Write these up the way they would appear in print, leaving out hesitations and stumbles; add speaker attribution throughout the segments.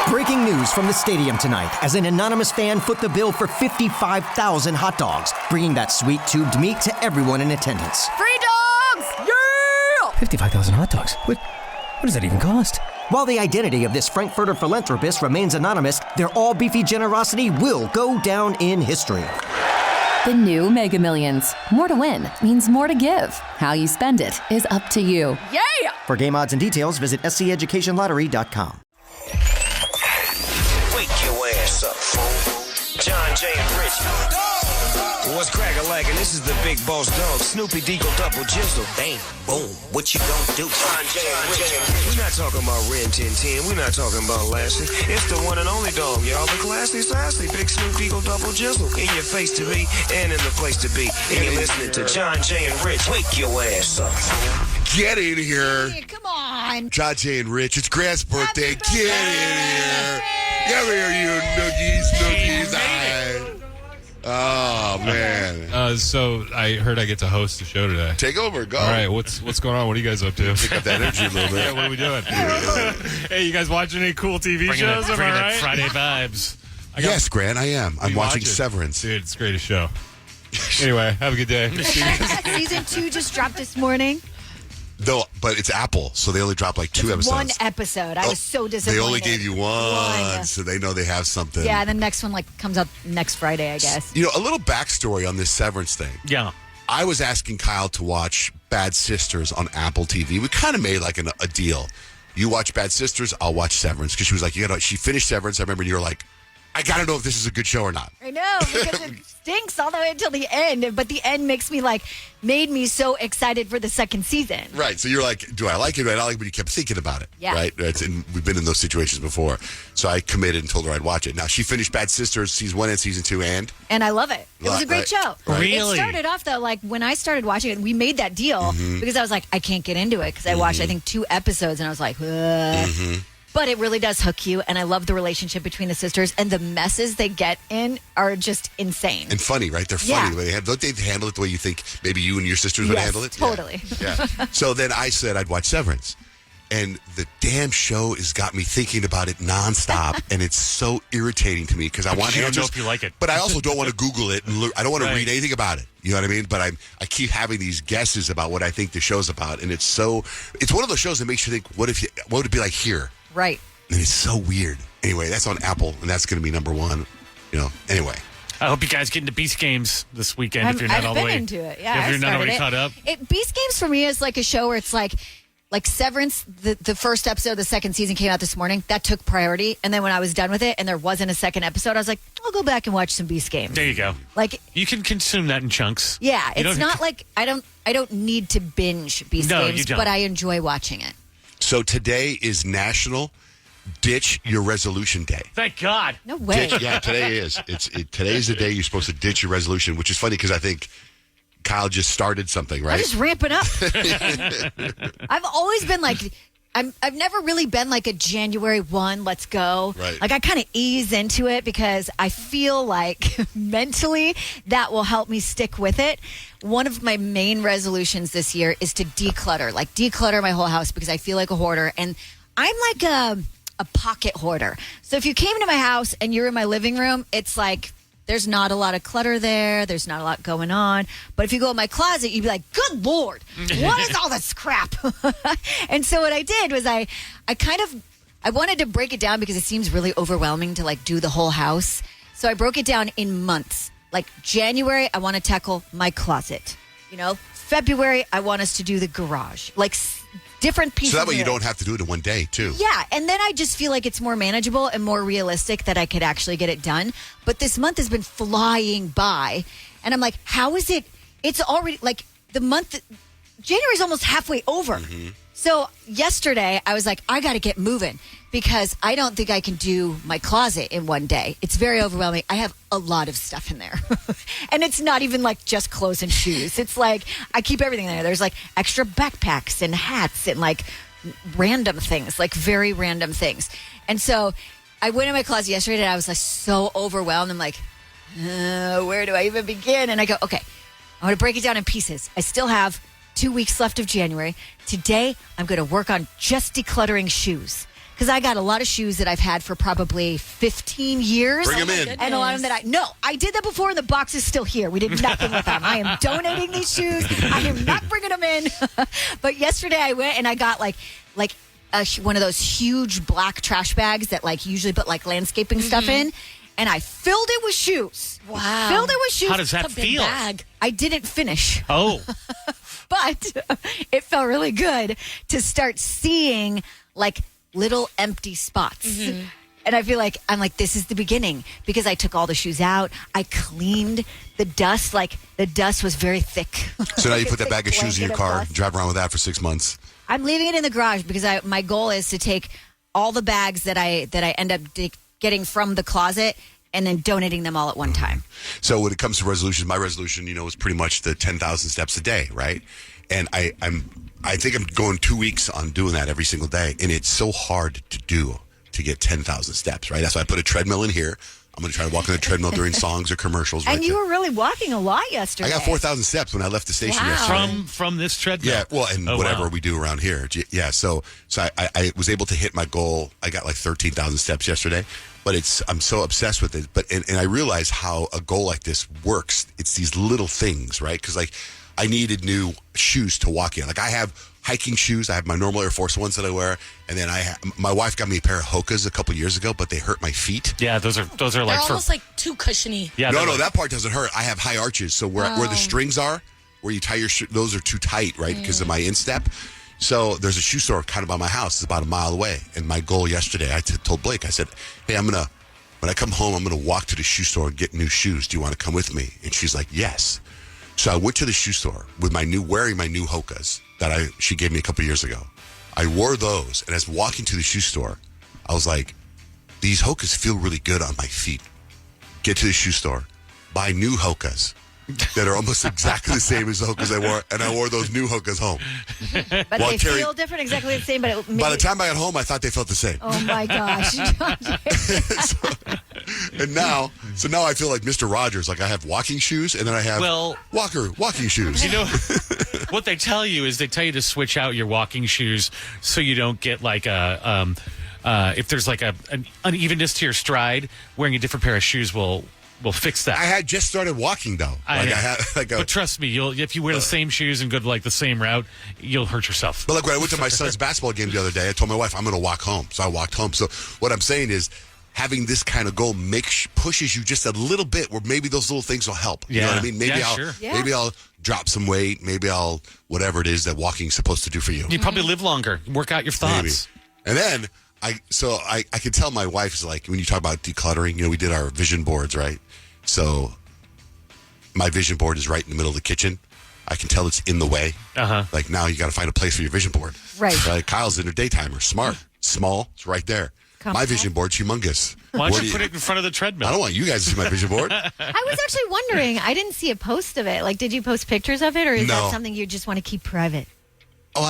Speaker 1: Breaking news from the stadium tonight as an anonymous fan foot the bill for 55,000 hot dogs, bringing that sweet tubed meat to everyone in attendance.
Speaker 2: Free dogs! Yeah!
Speaker 1: 55,000 hot dogs? What does that even cost? While the identity of this Frankfurter philanthropist remains anonymous, their all-beefy generosity will go down in history.
Speaker 2: The new Mega Millions. More to win means more to give. How you spend it is up to you. Yeah!
Speaker 1: For game odds and details, visit sceducationlottery.com.
Speaker 3: Wake your ass up, fool. John Jay and Rich. What's crack-a-lackin'? This is the big boss dog, Snoopy Deagle Double Jizzle. Bang, boom, what you gonna do? John Jay and Rich. We're not talking about Ren 1010. We're not talking about Lassie. It's the one and only dog, y'all. The classy, sassy, big Snoop Deagle Double Jizzle. In your face to be and in the place to be. And you're listening to John Jay and Rich. Wake your ass up, fool.
Speaker 4: Get in here.
Speaker 5: Hey, come on.
Speaker 4: John Jay and Rich. It's Grant's birthday.
Speaker 5: Happy
Speaker 4: Get in here. Come here, you noogies. Oh, man.
Speaker 6: So I heard I get to host the show today.
Speaker 4: Take over. Go.
Speaker 6: All right, what's going on? What are you guys up to?
Speaker 4: Pick up that energy a little bit.
Speaker 6: Yeah, what are we doing? Hey, you guys watching any cool TV shows? Am I right?
Speaker 7: Friday vibes.
Speaker 4: Yes, Grant, I am. I'm watching Severance.
Speaker 6: Dude, it's the greatest show. Anyway, have a good day.
Speaker 5: Season 2 just dropped this morning.
Speaker 4: No, but it's Apple, so they only drop like 2 episodes.
Speaker 5: One episode. I was so disappointed.
Speaker 4: They only gave you one, so they know they have something.
Speaker 5: Yeah, the next one comes up next Friday, I guess.
Speaker 4: You know, a little backstory on this Severance thing.
Speaker 7: Yeah.
Speaker 4: I was asking Kyle to watch Bad Sisters on Apple TV. We kind of made like a deal. You watch Bad Sisters, I'll watch Severance. Because she was like, she finished Severance. I remember you were like, I got to know if this is a good show or not.
Speaker 5: I know, because it stinks all the way until the end. But the end made me so excited for the second season.
Speaker 4: Right. So you're like, do I like it? Do I not like it? But you kept thinking about it.
Speaker 5: Yeah.
Speaker 4: Right. And we've been in those situations before. So I committed and told her I'd watch it. Now, she finished Bad Sisters season 1 and season 2 and
Speaker 5: I love it. It was a great show.
Speaker 4: Right.
Speaker 7: Really?
Speaker 5: It started off, though, when I started watching it, we made that deal because I was like, I can't get into it because I watched, I think, 2 episodes and I was like, ugh. But it really does hook you, and I love the relationship between the sisters, and the messes they get in are just insane.
Speaker 4: And funny, right? They're funny.
Speaker 5: Yeah.
Speaker 4: Don't they handle it the way you think maybe you and your sisters would handle it?
Speaker 5: Totally.
Speaker 4: Yeah. So then I said I'd watch Severance. And the damn show has got me thinking about it nonstop, and it's so irritating to me because I want
Speaker 7: You don't
Speaker 4: answers.
Speaker 7: know if you like it.
Speaker 4: But I also don't want to Google it, and I don't want to
Speaker 7: Right.
Speaker 4: read anything about it. You know what I mean? But I keep having these guesses about what I think the show's about, and it's one of those shows that makes you think, what would it be like here?
Speaker 5: Right.
Speaker 4: And it's so weird. Anyway, that's on Apple, and that's going to be number 1. Anyway.
Speaker 7: I hope you guys get into Beast Games this weekend if you're not
Speaker 5: I've
Speaker 7: all the
Speaker 5: been
Speaker 7: way
Speaker 5: into it. Yeah,
Speaker 7: if you're
Speaker 5: I
Speaker 7: not already
Speaker 5: started
Speaker 7: caught up.
Speaker 5: Beast Games for me is like a show where it's like Severance. The first episode of the second season came out this morning. That took priority, and then when I was done with it, and there wasn't a second episode, I was like, I'll go back and watch some Beast Games.
Speaker 7: There you go. You can consume that in chunks.
Speaker 5: Yeah,
Speaker 7: You
Speaker 5: it's
Speaker 7: don't-
Speaker 5: not like I don't need to binge Beast
Speaker 7: No,
Speaker 5: Games,
Speaker 7: you don't.
Speaker 5: but I enjoy watching it.
Speaker 4: So today is National Ditch Your Resolution Day.
Speaker 7: Thank God.
Speaker 5: No way.
Speaker 4: Yeah, today is. Today's the day you're supposed to ditch your resolution, which is funny because I think Kyle just started something, right?
Speaker 5: I'm just ramping up. I've always been like, I've never really been like a January 1, let's go.
Speaker 4: Right.
Speaker 5: Like I kind of ease into it because I feel like mentally that will help me stick with it. One of my main resolutions this year is to declutter my whole house because I feel like a hoarder. And I'm like a pocket hoarder. So if you came to my house and you're in my living room, it's like, there's not a lot of clutter there. There's not a lot going on. But if you go in my closet, you'd be like, good Lord, what is all this crap? And so what I did was I wanted to break it down because it seems really overwhelming to like do the whole house. So I broke it down in months. Like January, I want to tackle my closet. February, I want us to do the garage. Like different pieces.
Speaker 4: So that way
Speaker 5: of
Speaker 4: you
Speaker 5: it.
Speaker 4: don't have to do it in one day, too.
Speaker 5: Yeah, and then I just feel like it's more manageable and more realistic that I could actually get it done. But this month has been flying by, and I'm like, how is it? It's already, like, January's almost halfway over. So yesterday, I was like, I got to get moving because I don't think I can do my closet in one day. It's very overwhelming. I have a lot of stuff in there. And it's not even like just clothes and shoes. It's like I keep everything there. There's like extra backpacks and hats and like random things, like very random things. And so I went in my closet yesterday and I was like so overwhelmed. I'm like, where do I even begin? And I go, okay, I'm going to break it down in pieces. I still have 2 weeks left of January. Today, I'm going to work on just decluttering shoes. because I got a lot of shoes that I've had for probably 15 years.
Speaker 4: Bring 'em in.
Speaker 5: And a lot of them that I did that before, and the box is still here. We did nothing with them. I am donating these shoes. I am not bringing them in. But yesterday I went and I got like one of those huge black trash bags that like usually put like landscaping stuff in. And I filled it with shoes.
Speaker 8: Wow.
Speaker 5: Filled it with shoes.
Speaker 7: How does that
Speaker 8: It's a big
Speaker 7: feel?
Speaker 8: bag.
Speaker 5: I didn't finish.
Speaker 7: Oh,
Speaker 5: But it felt really good to start seeing like little empty spots. And I feel like this is the beginning because I took all the shoes out. I cleaned the dust. Like the dust was very thick.
Speaker 4: So now you
Speaker 5: Like a
Speaker 4: put that
Speaker 5: thick
Speaker 4: bag of shoes in your
Speaker 5: blanket of
Speaker 4: car,
Speaker 5: dust.
Speaker 4: drive around with that for 6 months.
Speaker 5: I'm leaving it in the garage because my goal is to take all the bags that I end up getting from the closet and then donating them all at one time.
Speaker 4: So when it comes to resolutions, my resolution, is pretty much the 10,000 steps a day, right? And I think I'm going 2 weeks on doing that every single day, and it's so hard to do to get 10,000 steps, right? That's why I put a treadmill in here. I'm going to try to walk on the treadmill during songs or commercials.
Speaker 5: And
Speaker 4: right
Speaker 5: you
Speaker 4: there.
Speaker 5: were really walking a lot yesterday.
Speaker 4: I got 4,000 steps when I left the station
Speaker 8: Wow.
Speaker 4: yesterday.
Speaker 7: from this treadmill.
Speaker 4: Yeah, well, and
Speaker 7: Oh,
Speaker 4: whatever
Speaker 7: wow.
Speaker 4: we do around here. Yeah, so I was able to hit my goal. I got like 13,000 steps yesterday, but I'm so obsessed with it. But and I realize how a goal like this works. It's these little things, right? Because like I needed new shoes to walk in. Like I have hiking shoes. I have my normal Air Force Ones that I wear, and then my wife got me a pair of Hokas a couple years ago, but they hurt my feet.
Speaker 7: Yeah, those are
Speaker 8: They're
Speaker 7: like
Speaker 8: almost like too cushiony.
Speaker 7: yeah.
Speaker 4: No,
Speaker 7: they're
Speaker 4: no,
Speaker 7: like-
Speaker 4: that part doesn't hurt. I have high arches, so where the strings are, where you tie your those are too tight, right? Because of my instep. So there's a shoe store kind of by my house. It's about a mile away. And my goal yesterday, I told Blake, I said, hey, when I come home, I'm going to walk to the shoe store and get new shoes. Do you want to come with me? And she's like, yes. So I went to the shoe store with wearing my new Hokas that she gave me a couple years ago. I wore those, and as walking to the shoe store, I was like, these Hokas feel really good on my feet. Get to the shoe store, buy new Hokas that are almost exactly the same as the Hokas I wore, and I wore those new Hokas home.
Speaker 5: But
Speaker 4: Well,
Speaker 5: they
Speaker 4: Terry-
Speaker 5: feel different, exactly the same. But
Speaker 4: By the time I got home, I thought they felt the same.
Speaker 5: oh my gosh.
Speaker 4: And now I feel like Mr. Rogers. Like I have walking shoes, and then I have walking shoes.
Speaker 7: You know, what they tell you is they tell you to switch out your walking shoes so you don't get like if there's like an unevenness to your stride, wearing a different pair of shoes will fix that.
Speaker 4: I had just started walking though.
Speaker 7: But trust me, if you wear the same shoes and go to like the same route, you'll hurt yourself.
Speaker 4: But like when I went to my son's basketball game the other day, I told my wife I'm going to walk home. So I walked home. So what I'm saying is, having this kind of goal pushes you just a little bit, where maybe those little things will help. You know what I mean? Maybe maybe I'll drop some weight. Maybe I'll whatever it is that walking's supposed to do for you.
Speaker 7: You probably live longer, work out your thoughts.
Speaker 4: Maybe. And then I could tell my wife is like, when you talk about decluttering, we did our vision boards, right? So my vision board is right in the middle of the kitchen. I can tell it's in the way. Like now you got to find a place for your vision board.
Speaker 5: Right.
Speaker 4: Kyle's in her daytimer. Smart. Small. It's right there. My vision board's humongous.
Speaker 7: Why don't you put it in front of the treadmill?
Speaker 4: I don't want you guys to see my vision board.
Speaker 5: I was actually wondering. I didn't see a post of it. Like, did you post pictures of it, or is
Speaker 4: No.
Speaker 5: that something you just want to keep private?
Speaker 4: Oh,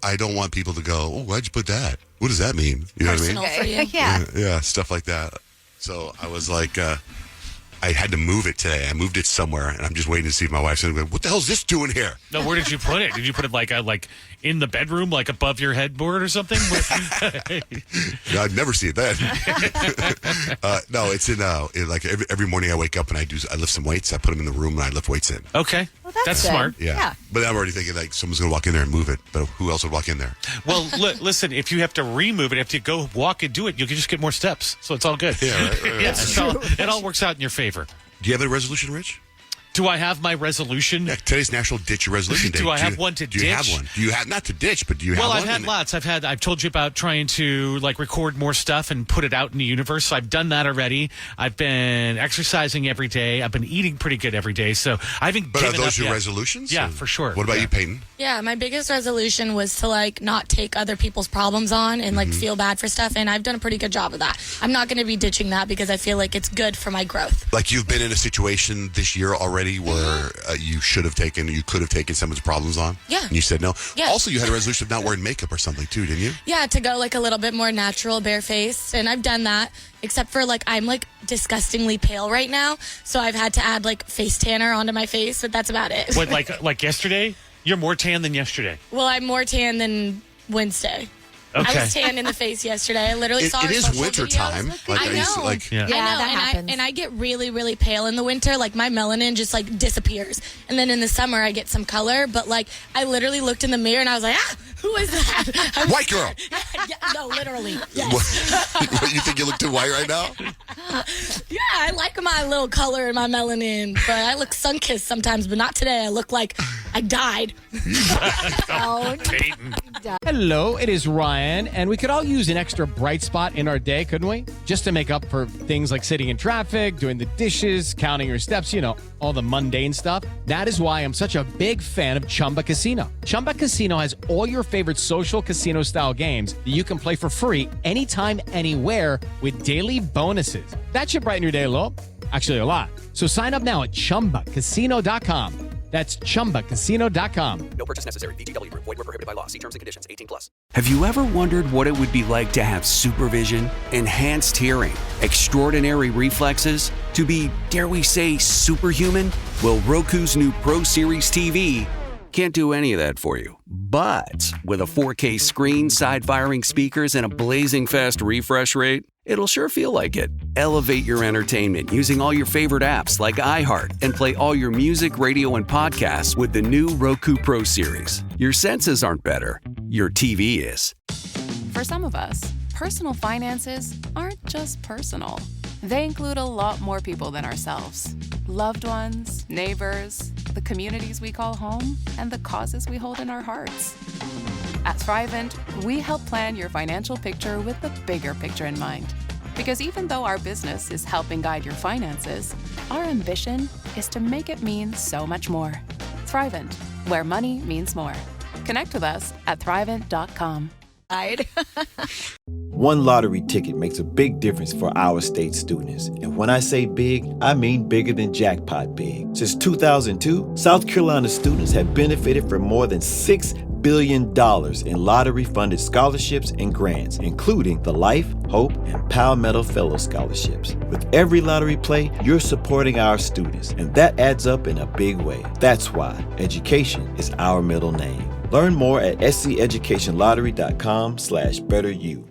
Speaker 4: I don't want people to go, oh, why'd you put that? What does that mean? You know
Speaker 8: Personal
Speaker 4: what I
Speaker 8: for you.
Speaker 5: Yeah.
Speaker 4: mean? Yeah, stuff like that. So I was like, I had to move it today. I moved it somewhere, and I'm just waiting to see if my wife's going to go, what the hell's this doing here?
Speaker 7: No, where did you put it? Did you put it like in the bedroom, like above your headboard or something?
Speaker 4: No, I'd never see it then. No, it's in like every morning I wake up and I lift some weights. I put them in the room and I lift weights in.
Speaker 7: Okay,
Speaker 5: Well, that's good.
Speaker 7: smart.
Speaker 4: Yeah. But I'm already thinking like someone's going to walk in there and move it. But who else would walk in there?
Speaker 7: Well, listen, if you have to remove it, if you go walk and do it, you can just get more steps. So it's all good.
Speaker 4: Yeah, right.
Speaker 7: Yeah, it all works out in your favor.
Speaker 4: Do you have a resolution, Rich?
Speaker 7: Do I have my resolution?
Speaker 4: Yeah, today's National Ditch Your Resolution Day.
Speaker 7: Do I have one to
Speaker 4: Do you have
Speaker 7: ditch?
Speaker 4: one? Do you have not to ditch, but do you have
Speaker 7: Well,
Speaker 4: one?
Speaker 7: I've had lots. I've told you about trying to like record more stuff and put it out in the universe. So I've done that already. I've been exercising every day. I've been eating pretty good every day. So I haven't.
Speaker 4: But are
Speaker 7: given
Speaker 4: those
Speaker 7: up
Speaker 4: your
Speaker 7: yet.
Speaker 4: resolutions?
Speaker 7: Yeah,
Speaker 4: Or-
Speaker 7: for sure.
Speaker 4: What about
Speaker 7: Yeah.
Speaker 4: you, Peyton?
Speaker 8: Yeah, my biggest resolution was to like not take other people's problems on and like feel bad for stuff, and I've done a pretty good job of that. I'm not going to be ditching that because I feel like it's good for my growth.
Speaker 4: Like you've been in a situation this year already where you could have taken someone's problems on?
Speaker 8: Yeah.
Speaker 4: And you said no?
Speaker 8: Yeah.
Speaker 4: Also, you had a resolution of not wearing makeup or something too, didn't you?
Speaker 8: Yeah, to go like a little bit more natural, barefaced, and I've done that. Except for like I'm like disgustingly pale right now, so I've had to add like face tanner onto my face, but that's about it.
Speaker 7: What, like yesterday? You're more tan than yesterday.
Speaker 8: Well, I'm more tan than Wednesday.
Speaker 7: Okay.
Speaker 8: I was tan in the face yesterday. I literally saw
Speaker 4: It
Speaker 8: her
Speaker 4: is
Speaker 8: social
Speaker 4: winter
Speaker 8: videos.
Speaker 4: time. Like
Speaker 8: I
Speaker 4: used to
Speaker 8: know.
Speaker 4: like.
Speaker 7: Yeah.
Speaker 8: I know,
Speaker 5: that happens.
Speaker 8: and I get really, really pale in the winter. Like my melanin just like disappears, and then in the summer I get some color. But like I literally looked in the mirror and I was like, who is that?
Speaker 4: White girl.
Speaker 8: Yeah, no, literally. Yes.
Speaker 4: What, you think you look too white right now?
Speaker 8: Yeah, I like my little color and my melanin, but I look sun-kissed sometimes, but not today. I look like I died.
Speaker 7: Peyton.
Speaker 9: Hello, it is Ryan, and we could all use an extra bright spot in our day, couldn't we? Just to make up for things like sitting in traffic, doing the dishes, counting your steps, all the mundane stuff. That is why I'm such a big fan of Chumba Casino. Chumba Casino has all your favorite social casino-style games that you can play for free anytime, anywhere with daily bonuses. That should brighten your day a little. Actually, a lot. So sign up now at ChumbaCasino.com. That's ChumbaCasino.com.
Speaker 10: No purchase necessary. VGW Group. Void where prohibited by law. See terms and conditions. 18+. Have you ever wondered what it would be like to have supervision, enhanced hearing, extraordinary reflexes, to be, dare we say, superhuman? Well, Roku's new Pro Series TV can't do any of that for you. But with a 4K screen, side-firing speakers, and a blazing fast refresh rate, it'll sure feel like it. Elevate your entertainment using all your favorite apps like iHeart and play all your music, radio, and podcasts with the new Roku Pro Series. Your senses aren't better. Your TV is.
Speaker 2: For some of us, personal finances aren't just personal. They include a lot more people than ourselves. Loved ones, neighbors, the communities we call home, and the causes we hold in our hearts. At Thrivent, we help plan your financial picture with the bigger picture in mind. Because even though our business is helping guide your finances, our ambition is to make it mean so much more. Thrivent, where money means more. Connect with us at Thrivent.com.
Speaker 11: One lottery ticket makes a big difference for our state students. And when I say big, I mean bigger than jackpot big. Since 2002, South Carolina students have benefited from more than $6 billion in lottery-funded scholarships and grants, including the Life, Hope, and Palmetto Fellow Scholarships. With every lottery play, you're supporting our students, and that adds up in a big way. That's why education is our middle name. Learn more at sceducationlottery.com/betteryou.